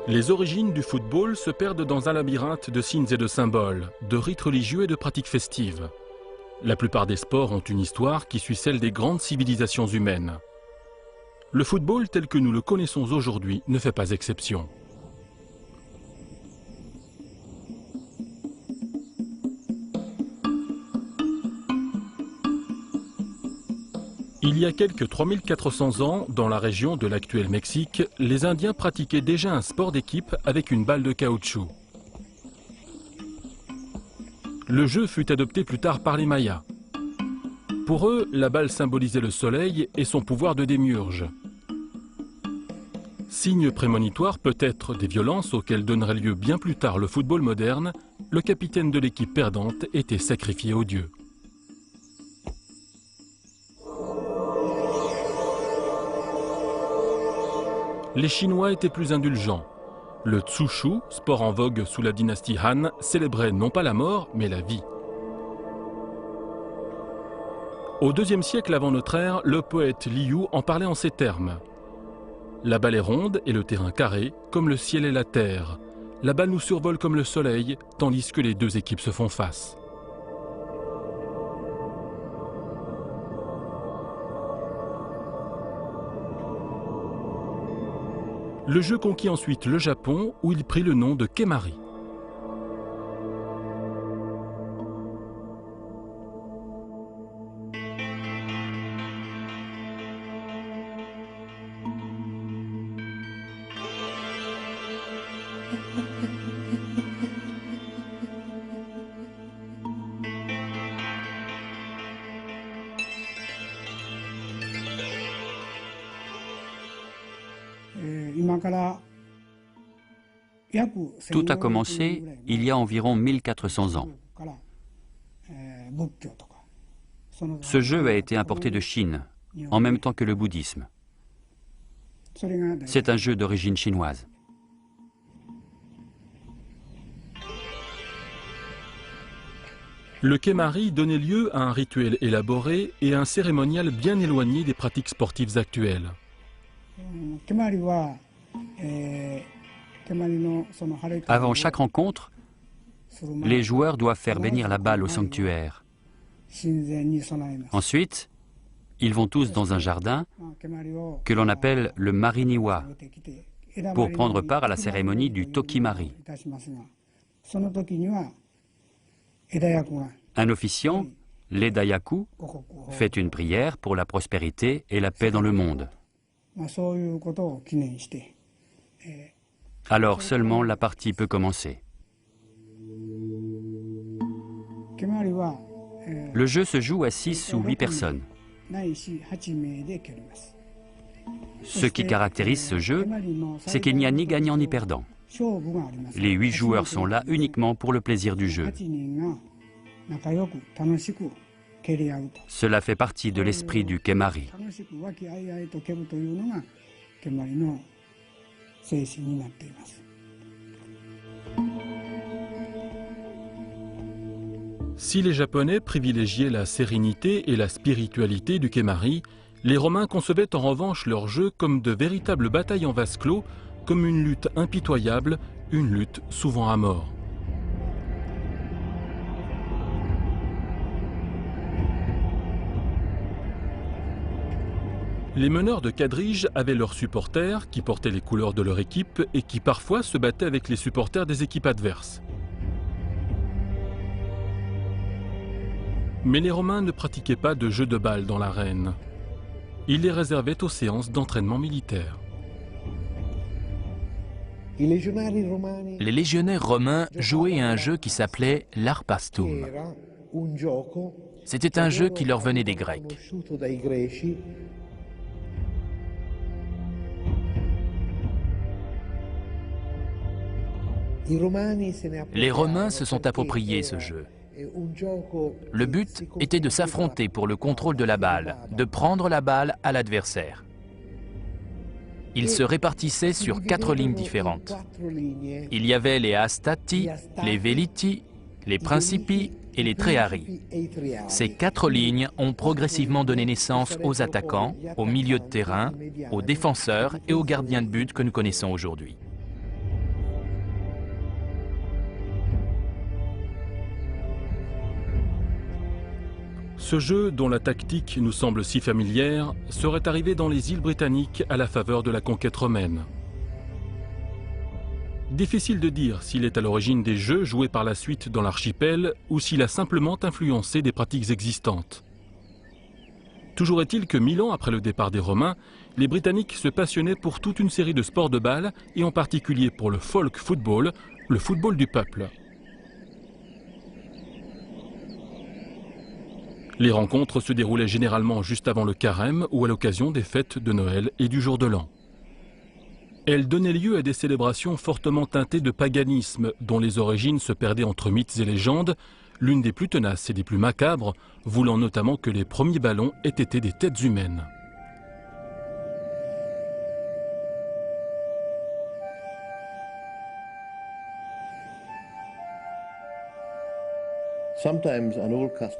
Les origines du football se perdent dans un labyrinthe de signes et de symboles, de rites religieux et de pratiques festives. La plupart des sports ont une histoire qui suit celle des grandes civilisations humaines. Le football tel que nous le connaissons aujourd'hui ne fait pas exception. Il y a quelques 3400 ans, dans la région de l'actuel Mexique, les Indiens pratiquaient déjà un sport d'équipe avec une balle de caoutchouc. Le jeu fut adopté plus tard par les Mayas. Pour eux, la balle symbolisait le soleil et son pouvoir de démiurge. Signe prémonitoire peut-être des violences auxquelles donnerait lieu bien plus tard le football moderne, le capitaine de l'équipe perdante était sacrifié aux dieux. Les Chinois étaient plus indulgents. Le Tsushu, sport en vogue sous la dynastie Han, célébrait non pas la mort, mais la vie. Au IIe siècle avant notre ère, le poète Liu en parlait en ces termes. La balle est ronde et le terrain carré, comme le ciel et la terre. La balle nous survole comme le soleil, tandis que les deux équipes se font face. Le jeu conquit ensuite le Japon, où il prit le nom de Kemari. Tout a commencé il y a environ 1400 ans. Ce jeu a été importé de Chine, en même temps que le bouddhisme. C'est un jeu d'origine chinoise. Le Kemari donnait lieu à un rituel élaboré et à un cérémonial bien éloigné des pratiques sportives actuelles. Avant chaque rencontre, les joueurs doivent faire bénir la balle au sanctuaire. Ensuite, ils vont tous dans un jardin que l'on appelle le Mariniwa pour prendre part à la cérémonie du Tokimari. Un officiant, l'Edayaku, fait une prière pour la prospérité et la paix dans le monde. Alors seulement la partie peut commencer. Le jeu se joue à 6 ou 8 personnes. Ce qui caractérise ce jeu, c'est qu'il n'y a ni gagnant ni perdant. Les 8 joueurs sont là uniquement pour le plaisir du jeu. Cela fait partie de l'esprit du Kemari. Si les Japonais privilégiaient la sérénité et la spiritualité du Kemari, les Romains concevaient en revanche leur jeu comme de véritables batailles en vase clos, comme une lutte impitoyable, une lutte souvent à mort. Les meneurs de quadrige avaient leurs supporters qui portaient les couleurs de leur équipe et qui parfois se battaient avec les supporters des équipes adverses. Mais les Romains ne pratiquaient pas de jeux de balle dans l'arène. Ils les réservaient aux séances d'entraînement militaire. Les légionnaires romains jouaient à un jeu qui s'appelait l'Arpastum. C'était un jeu qui leur venait des Grecs. Les Romains se sont appropriés ce jeu. Le but était de s'affronter pour le contrôle de la balle, de prendre la balle à l'adversaire. Ils se répartissaient sur 4 lignes différentes. Il y avait les Astati, les Veliti, les Principi et les Treari. Ces 4 lignes ont progressivement donné naissance aux attaquants, aux milieux de terrain, aux défenseurs et aux gardiens de but que nous connaissons aujourd'hui. Ce jeu, dont la tactique nous semble si familière, serait arrivé dans les îles britanniques à la faveur de la conquête romaine. Difficile de dire s'il est à l'origine des jeux joués par la suite dans l'archipel ou s'il a simplement influencé des pratiques existantes. Toujours est-il que 1000 ans après le départ des Romains, les Britanniques se passionnaient pour toute une série de sports de balle et en particulier pour le folk football, le football du peuple. Les rencontres se déroulaient généralement juste avant le carême ou à l'occasion des fêtes de Noël et du jour de l'an. Elles donnaient lieu à des célébrations fortement teintées de paganisme, dont les origines se perdaient entre mythes et légendes, l'une des plus tenaces et des plus macabres, voulant notamment que les premiers ballons aient été des têtes humaines.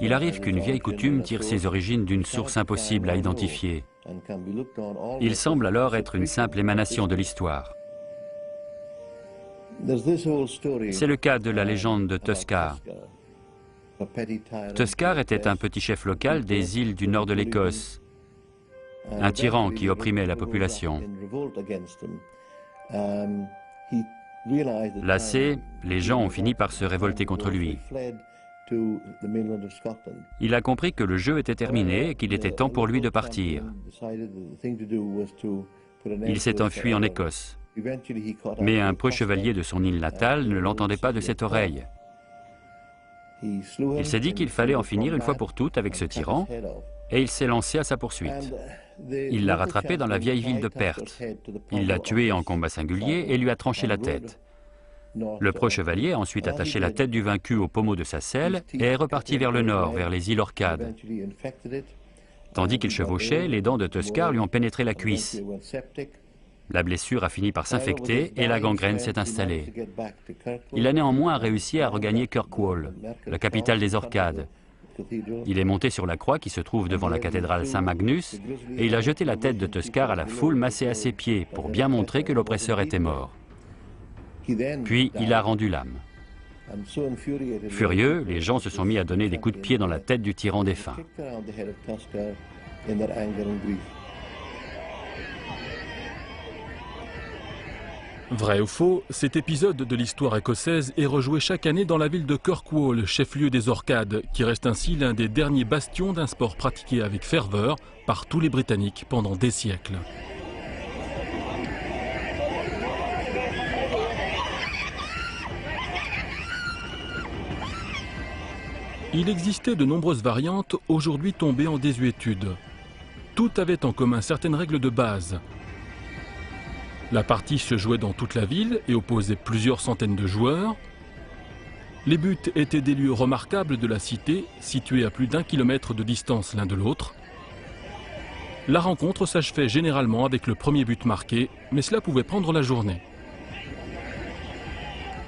Il arrive qu'une vieille coutume tire ses origines d'une source impossible à identifier. Il semble alors être une simple émanation de l'histoire. C'est le cas de la légende de Tuskar. Tuskar était un petit chef local des îles du nord de l'Écosse, un tyran qui opprimait la population. Lassés, les gens ont fini par se révolter contre lui. Il a compris que le jeu était terminé et qu'il était temps pour lui de partir. Il s'est enfui en Écosse. Mais un preux chevalier de son île natale ne l'entendait pas de cette oreille. Il s'est dit qu'il fallait en finir une fois pour toutes avec ce tyran, et il s'est lancé à sa poursuite. Il l'a rattrapé dans la vieille ville de Perth. Il l'a tué en combat singulier et lui a tranché la tête. Le preux chevalier a ensuite attaché la tête du vaincu au pommeau de sa selle et est reparti vers le nord, vers les îles Orcades. Tandis qu'il chevauchait, les dents de Tuskar lui ont pénétré la cuisse. La blessure a fini par s'infecter et la gangrène s'est installée. Il a néanmoins réussi à regagner Kirkwall, la capitale des Orcades. Il est monté sur la croix qui se trouve devant la cathédrale Saint-Magnus et il a jeté la tête de Tuskar à la foule massée à ses pieds pour bien montrer que l'oppresseur était mort. Puis il a rendu l'âme. Furieux, les gens se sont mis à donner des coups de pied dans la tête du tyran défunt. Vrai ou faux, cet épisode de l'histoire écossaise est rejoué chaque année dans la ville de Kirkwall, chef-lieu des Orcades, qui reste ainsi l'un des derniers bastions d'un sport pratiqué avec ferveur par tous les Britanniques pendant des siècles. Il existait de nombreuses variantes, aujourd'hui tombées en désuétude. Toutes avaient en commun certaines règles de base. La partie se jouait dans toute la ville et opposait plusieurs centaines de joueurs. Les buts étaient des lieux remarquables de la cité, situés à plus d'1 kilomètre de distance l'un de l'autre. La rencontre s'achevait généralement avec le premier but marqué, mais cela pouvait prendre la journée.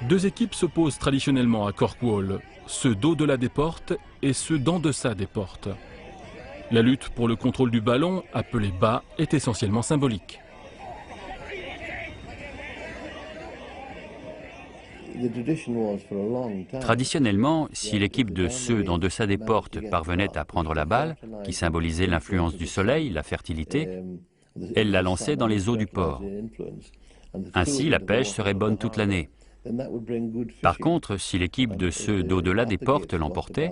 Deux équipes s'opposent traditionnellement à Kirkwall, ceux d'au-delà des portes et ceux d'en deçà des portes. La lutte pour le contrôle du ballon, appelé bas, est essentiellement symbolique. Traditionnellement, si l'équipe de ceux d'en deçà des portes parvenait à prendre la balle, qui symbolisait l'influence du soleil, la fertilité, elle la lançait dans les eaux du port. Ainsi, la pêche serait bonne toute l'année. Par contre, si l'équipe de ceux d'au-delà des portes l'emportait,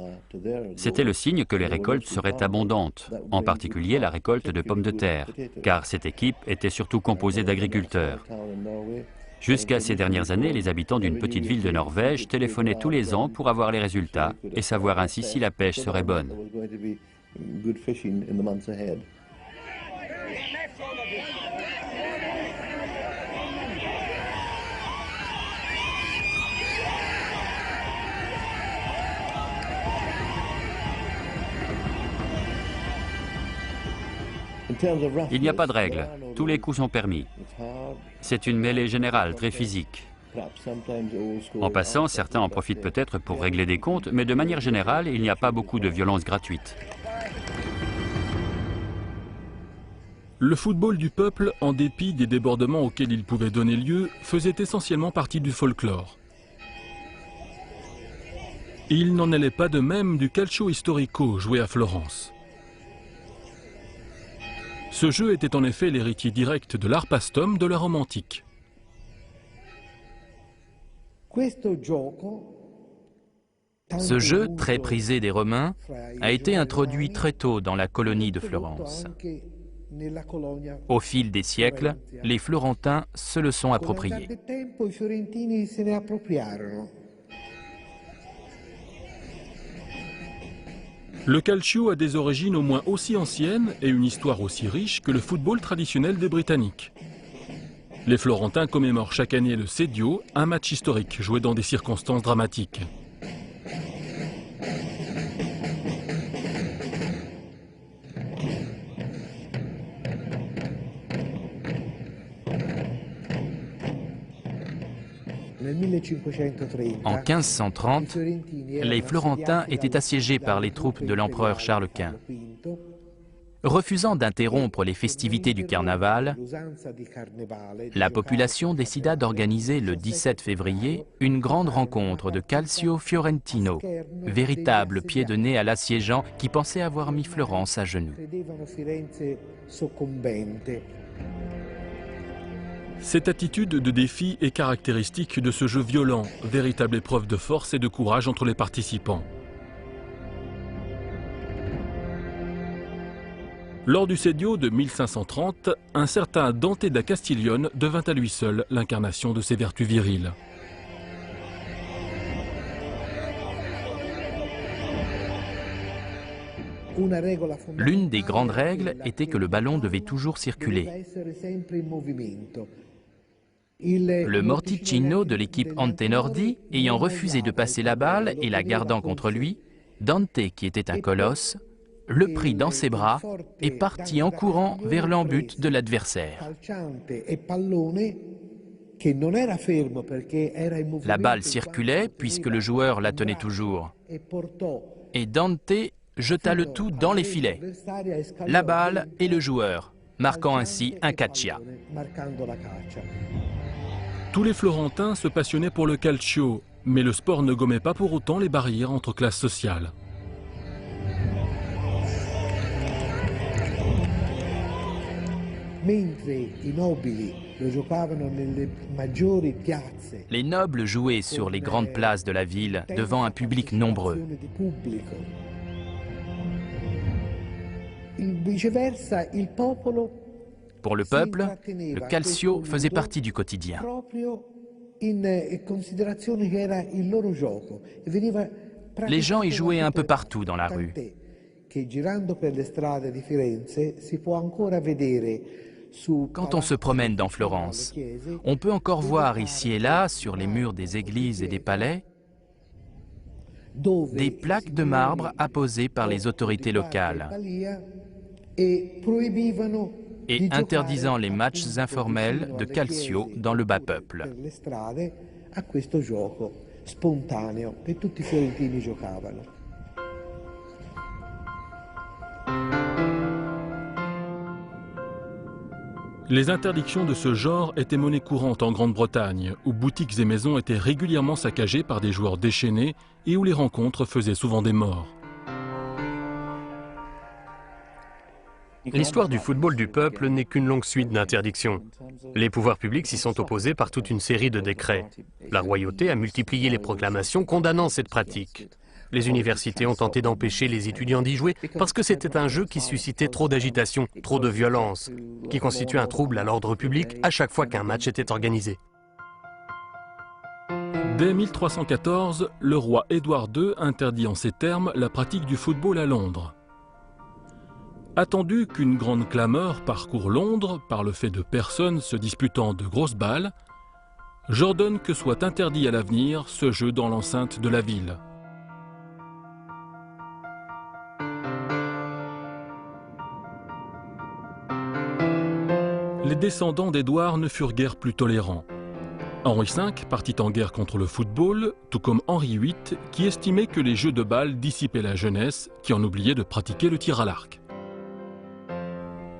c'était le signe que les récoltes seraient abondantes, en particulier la récolte de pommes de terre, car cette équipe était surtout composée d'agriculteurs. Jusqu'à ces dernières années, les habitants d'une petite ville de Norvège téléphonaient tous les ans pour avoir les résultats et savoir ainsi si la pêche serait bonne. Il n'y a pas de règle, tous les coups sont permis. C'est une mêlée générale, très physique. En passant, certains en profitent peut-être pour régler des comptes, mais de manière générale, il n'y a pas beaucoup de violence gratuite. Le football du peuple, en dépit des débordements auxquels il pouvait donner lieu, faisait essentiellement partie du folklore. Il n'en allait pas de même du calcio historico joué à Florence. Ce jeu était en effet l'héritier direct de l'art pastum de la Rome antique. Ce jeu, très prisé des Romains, a été introduit très tôt dans la colonie de Florence. Au fil des siècles, les Florentins se le sont approprié. Le calcio a des origines au moins aussi anciennes et une histoire aussi riche que le football traditionnel des Britanniques. Les Florentins commémorent chaque année le Sedio, un match historique joué dans des circonstances dramatiques. En 1530, les Florentins étaient assiégés par les troupes de l'empereur Charles Quint. Refusant d'interrompre les festivités du carnaval, la population décida d'organiser le 17 février une grande rencontre de calcio fiorentino, véritable pied de nez à l'assiégeant qui pensait avoir mis Florence à genoux. Cette attitude de défi est caractéristique de ce jeu violent, véritable épreuve de force et de courage entre les participants. Lors du Sedio de 1530, un certain Dante da Castiglione devint à lui seul l'incarnation de ses vertus viriles. L'une des grandes règles était que le ballon devait toujours circuler. Le Morticino de l'équipe Antenordi ayant refusé de passer la balle et la gardant contre lui, Dante, qui était un colosse, le prit dans ses bras et partit en courant vers l'embut de l'adversaire. La balle circulait puisque le joueur la tenait toujours. Et Dante jeta le tout dans les filets, la balle et le joueur, marquant ainsi un caccia. Tous les Florentins se passionnaient pour le calcio, mais le sport ne gommait pas pour autant les barrières entre classes sociales. Les nobles jouaient sur les grandes places de la ville devant un public nombreux. Pour le peuple, le calcio faisait partie du quotidien. Les gens y jouaient un peu partout dans la rue. Quand on se promène dans Florence, on peut encore voir ici et là, sur les murs des églises et des palais, des plaques de marbre apposées par les autorités locales et interdisant les matchs informels de calcio dans le bas peuple. Les interdictions de ce genre étaient monnaie courante en Grande-Bretagne, où boutiques et maisons étaient régulièrement saccagées par des joueurs déchaînés et où les rencontres faisaient souvent des morts. L'histoire du football du peuple n'est qu'une longue suite d'interdictions. Les pouvoirs publics s'y sont opposés par toute une série de décrets. La royauté a multiplié les proclamations condamnant cette pratique. Les universités ont tenté d'empêcher les étudiants d'y jouer parce que c'était un jeu qui suscitait trop d'agitation, trop de violence, qui constituait un trouble à l'ordre public à chaque fois qu'un match était organisé. Dès 1314, le roi Édouard II interdit en ces termes la pratique du football à Londres. Attendu qu'une grande clameur parcourt Londres par le fait de personnes se disputant de grosses balles, j'ordonne que soit interdit à l'avenir ce jeu dans l'enceinte de la ville. Les descendants d'Édouard ne furent guère plus tolérants. Henri V partit en guerre contre le football, tout comme Henri VIII, qui estimait que les jeux de balle dissipaient la jeunesse, qui en oubliait de pratiquer le tir à l'arc.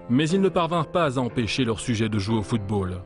Mais ils ne parvinrent pas à empêcher leur sujet de jouer au football.